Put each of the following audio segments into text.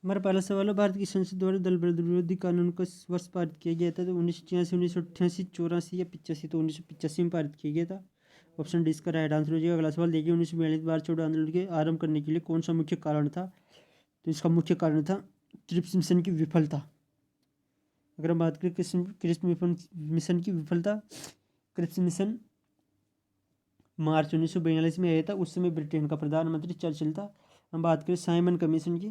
हमारा पहला सवाल है, भारत की संसद द्वारा दल विरोधी कानून का वर्ष पारित किया गया था? तो 1986, 1988, 84 या 85? तो 1985 में पारित किया गया था। ऑप्शन डी इसका राइट आंसर हो जाएगा। अगला सवाल देखिए, 1942 भारत छोड़ो आंदोलन के आरंभ करने के लिए कौन सा मुख्य कारण था? तो इसका मुख्य कारण था क्रिप्स मिशन की विफलता। अगर हम बात करें क्रिप्स मिशन की विफलता, क्रिप्स मिशन मार्च 1942 में आया था। उस समय ब्रिटेन का प्रधानमंत्री चर्चिल था। हम बात करें साइमन कमीशन की,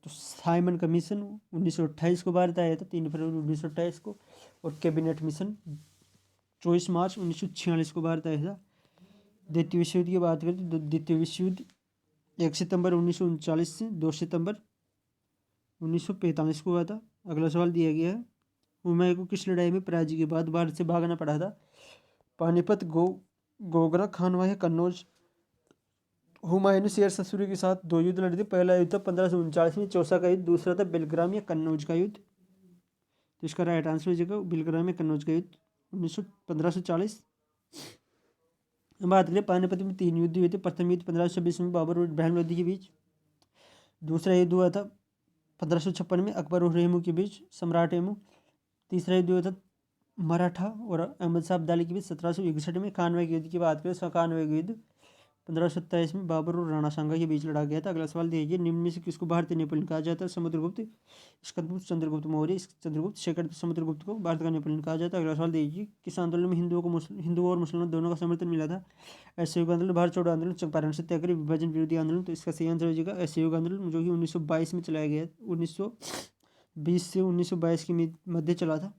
तो साइमन कमीशन 1928 को भारत आया था, 3 फरवरी 1928 को। और कैबिनेट मिशन 24 मार्च 1946 को भारत आया था। द्वितीय विश्व युद्ध की बात करें तो द्वितीय विश्व युद्ध 1 सितंबर 1939 से 2 सितंबर 1945 को हुआ था। अगला सवाल दिया गया है, हुमायूं को किस लड़ाई में पराजय के बाद भारत से भागना पड़ा था? पानीपत, गोगरा, खानवा या कन्नौज? हुमायूं ने शेर शाह सूरी के साथ 2 युद्ध लड़े थे। पहला युद्ध था 1539 में चौसा का युद्ध, दूसरा था बेलग्राम या कन्नौज का युद्ध। तो इसका राइट आंसर हो जाएगा बेलग्राम या कन्नौज का युद्ध 1540। हम बात करें पानीपत में 3 युद्ध हुए थे। प्रथम युद्ध 1526 में बाबर और इब्राहिम लोदी के बीच। दूसरा युद्ध हुआ था 1556 में अकबर और रेमू के बीच, सम्राट रेमू। तीसरा युद्ध हुआ था मराठा और अहमद शाह अब्दाली के बीच 1761 में। कानवे के युद्ध की बात करें तो कानवे के युद्ध 1527 में बाबर और राणा सांगा के बीच लड़ा गया था। अगला सवाल देखिए, निम्न में से किसको भारतीय नेपोलियन कहा जाता है? समुद्रगुप्त, स्कंदगुप्त, चंद्रगुप्त मौर्य, चंद्रगुप्त सेकंड समुद्रगुप्त को भारत का नेपोलियन कहा जाता है। अगला सवाल देखिए, किस आंदोलन में हिंदुओं और मुसलमानों दोनों का समर्थन मिला था? असहयोग आंदोलन, भारत छोड़ो आंदोलन, चंपारण सत्याग्रह, विभाजन विरोधी आंदोलन? तो इसका सही आंसर हो जाएगा असहयोग आंदोलन, जो कि 1922 में चलाया गया। 1920 से 1922 के मध्य चला था।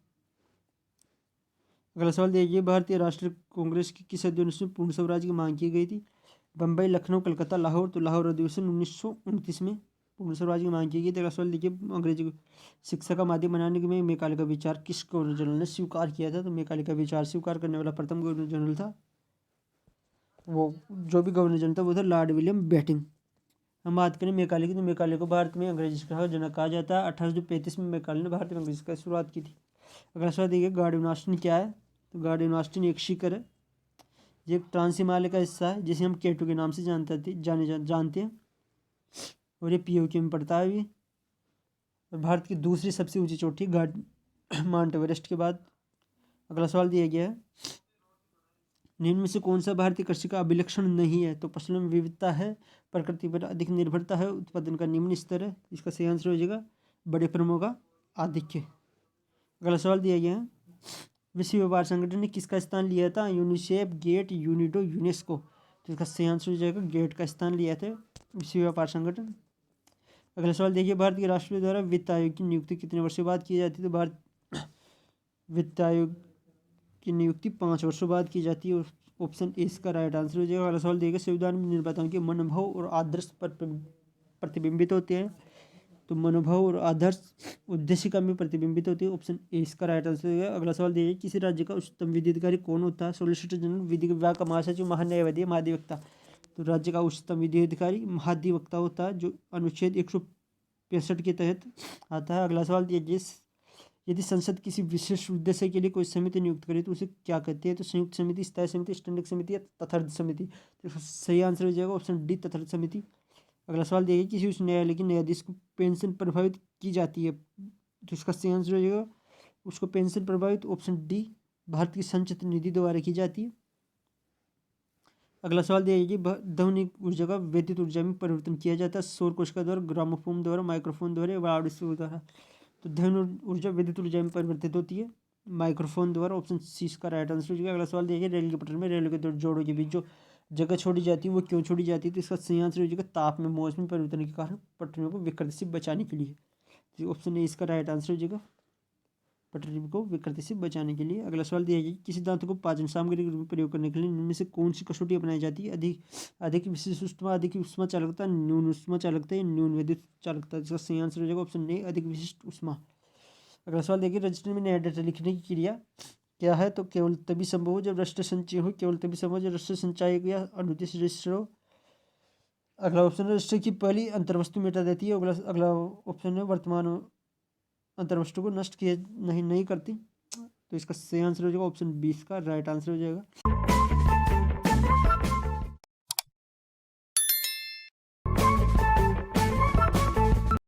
अगला सवाल देखिए, भारतीय राष्ट्रीय कांग्रेस की किस अधिवेशन में पूर्ण स्वराज की मांग की गई थी? बम्बई, लखनऊ, कलकत्ता, लाहौर? तो लाहौर अधिवेशन 1929 में पूर्ण स्वराज की मांग की गई थी। अगला सवाल देखिए, अंग्रेजी को शिक्षा का माध्यम बनाने में मैकाले का विचार किस गवर्नर जनरल ने स्वीकार किया था? तो मैकाले का विचार स्वीकार करने वाला प्रथम गवर्नर जनरल था, वो जो भी गवर्नर जनरल था वो था लॉर्ड विलियम बेटिंग। हम बात करें मैकाले की, तो मैकाले को भारत में अंग्रेजी शिक्षा का जनक कहा जाता है। 1835 में मैकाले ने भारत में अंग्रेजी शिक्षा की शुरुआत की थी। अगला सवाल देखिए, गार्डियन ऑस्टिन क्या है? तो गार्डियन ऑस्टिन एक शिखर है, ये एक ट्रांस हिमालय का हिस्सा है, जिसे हम केटू के नाम से जानते हैं। और ये पीओके में पड़ता है। और भारत की दूसरी सबसे ऊंची चोटी माउंट एवरेस्ट के बाद। अगला सवाल दिया गया है, निम्न में से कौन सा भारतीय कृषि का अभिलक्षण नहीं है? तो फसलों में विविधता है, प्रकृति पर अधिक निर्भरता है, उत्पादन का निम्न स्तर है। इसका सही आंसर हो जाएगा बड़े फर्मों का आधिक्य। अगला सवाल दिया गया है, विश्व व्यापार संगठन ने किसका स्थान लिया था? UNICEF, GATT, UNIDO, UNESCO? तो इसका सही आंसर हो जाएगा गेट का स्थान लिया था विश्व व्यापार संगठन। अगला सवाल देखिए, भारत के राष्ट्रपति द्वारा वित्त आयोग की नियुक्ति कितने वर्षों बाद की जाती है? तो भारत वित्त आयोग की नियुक्ति 5 वर्षों बाद की जाती है। ऑप्शन ए इसका राइट आंसर हो जाएगा। अगला सवाल देखिए, संविधान में निर्माताओं के मनोभाव और आदर्श पर प्रतिबिंबित होते हैं। तो मनोभाव और आदर्श उद्देशिका में प्रतिबिंबित होती है। ऑप्शन ए इसका राइट आंसर है। अगला सवाल देखिए, किसी राज्य का उच्चतम विधि अधिकारी कौन होता है? सोलिसिटर जनरल, विधि विभाग का महासचिव, महान्यायवादी, महाधिवक्ता? तो राज्य का उच्चतम विधि अधिकारी महाधिवक्ता होता है, जो अनुच्छेद 165 के तहत आता है। अगला सवाल देखिए, यदि संसद किसी विशेष उद्देश्य के लिए कोई समिति नियुक्त करे तो उसे क्या कहते हैं? तो संयुक्त समिति, स्थायी समिति, स्टैंडिंग समिति या तथार्थ समिति? तो सही आंसर हो जाएगा ऑप्शन डी, तथार्थ समिति। अगला सवाल देखिए, किसी उच्च न्यायालय के न्यायाधीश को पेंशन प्रभावित की जाती है? तो इसका सही आंसर हो जाएगा उसको पेंशन प्रभावित, ऑप्शन डी, भारत की संचित निधि द्वारा की जाती है। अगला सवाल देखिए, ध्वनि ऊर्जा का विद्युत ऊर्जा में परिवर्तन किया जाता है सौर कोशिका द्वारा, ग्रामोफोन द्वारा, माइक्रोफोन द्वारा या लाउडस्पीकर द्वारा? तो ध्वनि ऊर्जा विद्युत ऊर्जा में परिवर्तित होती है माइक्रोफोन द्वारा। ऑप्शन सी इसका राइट आंसर हो जाएगा। अगला सवाल देखिए, रेल के पटरी में रेल के दो जोड़ों के बीच जो जगह छोड़ी जाती है वो क्यों छोड़ी जाती है? तो इसका सही आंसर हो जाएगा ताप में मौसमी परिवर्तन के कारण पटरियों को विकृति से बचाने के लिए। तो ऑप्शन ए इसका राइट आंसर हो जाएगा, पटरी को विकृति से बचाने के लिए। अगला सवाल दिया गया, किसी धातु को पाचन सामग्री के रूप में प्रयोग करने के लिए इनमें से कौन सी कसौटी अपनाई जाती है? अधिक अधिक विशिष्ट उष्मा, अधिक उष्मा चालकता, न्यून उष्मा चालकता या न्यून विद्युत चालकता? इसका सही आंसर हो जाएगा ऑप्शन ए, अधिक विशिष्ट उष्मा। अगला सवाल देखिए, रजिस्टर में नया डेटा लिखने की क्रिया क्या है? तो केवल तभी संभव हो जब रजिस्टर संचय हो, केवल तभी संभव जब रजिस्टर संचय या अनुदेश रजिस्टर हो। अगला ऑप्शन है, रजिस्टर की पहली अंतर्वस्तु मिटा देती है। अगला अगला ऑप्शन है, वर्तमान अंतर्वस्तु को नष्ट किया नहीं करती। तो इसका सही आंसर हो जाएगा ऑप्शन 20 का राइट आंसर हो जाएगा।